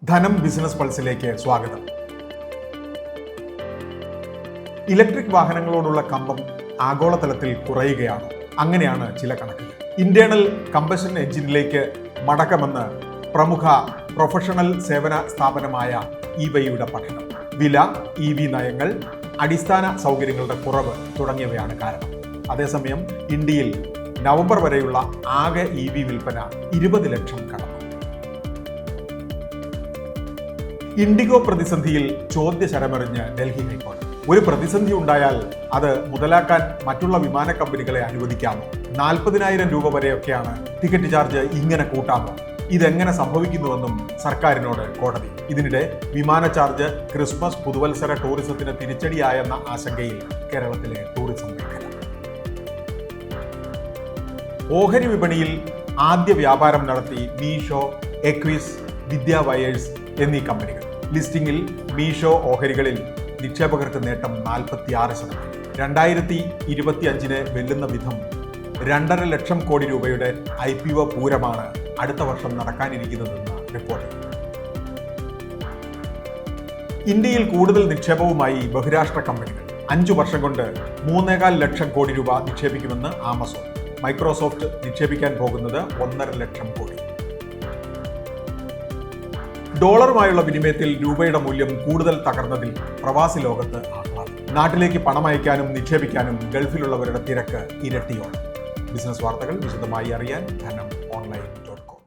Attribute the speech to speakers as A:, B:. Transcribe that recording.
A: ധനം ബിസിനസ് പൾസിലേക്ക് സ്വാഗതം. ഇലക്ട്രിക് വാഹനങ്ങളോടുള്ള കമ്പം ആഗോളതലത്തിൽ കുറയുകയാണ്. അങ്ങനെയാണ് ചില കണക്കുകൾ. ഇന്റേണൽ കമ്പഷൻ എഞ്ചിനിലേക്ക് മടക്കമെന്ന് പ്രമുഖ പ്രൊഫഷണൽ സേവന സ്ഥാപനമായ ഇവയുടെ പഠനം. വില, EV നയങ്ങൾ, അടിസ്ഥാന സൗകര്യങ്ങളുടെ കുറവ് തുടങ്ങിയവയാണ് കാരണം. അതേസമയം ഇന്ത്യയിൽ നവംബർ വരെയുള്ള ആകെ EV വിൽപ്പന 20 ലക്ഷം കടന്നു. ഇൻഡിഗോ പ്രതിസന്ധിയിൽ ചോദ്യശരമെറിഞ്ഞ് ഡൽഹി ഹൈക്കോടതി. ഒരു പ്രതിസന്ധി ഉണ്ടായാൽ അത് മുതലാക്കാൻ മറ്റുള്ള വിമാന കമ്പനികളെ അനുവദിക്കാമോ? 40,000 രൂപ വരെയൊക്കെയാണ് ടിക്കറ്റ് ചാർജ്, ഇങ്ങനെ കൂട്ടാമോ? ഇതെങ്ങനെ സംഭവിക്കുന്നുവെന്നും സർക്കാരിനോട് കോടതി. ഇതിനിടെ വിമാന ചാർജ് ക്രിസ്മസ് പുതുവത്സര ടൂറിസത്തിന് തിരിച്ചടിയായെന്ന ആശങ്കയിൽ കേരളത്തിലെ ടൂറിസം മേഖല. ഓഹരി വിപണിയിൽ ആദ്യ വ്യാപാരം നടത്തി മീഷോ, എക്വിസ്, വിദ്യ വയേഴ്സ് എന്നീ കമ്പനികൾ. ലിസ്റ്റിംഗിൽ മീഷോ ഓഹരികളിൽ നിക്ഷേപകർക്ക് നേട്ടം 46%. 2025 വെല്ലുന്ന വിധം 2.5 ലക്ഷം കോടി രൂപയുടെ IPO പൂരമാണ് അടുത്ത വർഷം നടക്കാനിരിക്കുന്നതെന്ന് റിപ്പോർട്ട്. ഇന്ത്യയിൽ കൂടുതൽ നിക്ഷേപവുമായി ബഹുരാഷ്ട്ര കമ്പനികൾ. 5 വർഷം കൊണ്ട് 3.25 ലക്ഷം കോടി രൂപ നിക്ഷേപിക്കുമെന്ന് ആമസോൺ. മൈക്രോസോഫ്റ്റ് നിക്ഷേപിക്കാൻ പോകുന്നത് 1.5 ലക്ഷം കോടി. ഡോളറുമായുള്ള വിനിമയത്തിൽ രൂപയുടെ മൂല്യം കൂടുതൽ തകർന്നതിൽ പ്രവാസി ലോകത്ത് ആഹ്ലാദം. നാട്ടിലേക്ക് പണം അയക്കാനും നിക്ഷേപിക്കാനും ഗൾഫിലുള്ളവരുടെ തിരക്ക് ഇരട്ടിയോളം. ബിസിനസ് വാർത്തകൾ വിശദമായി അറിയാൻ ധനം ഓൺലൈൻ.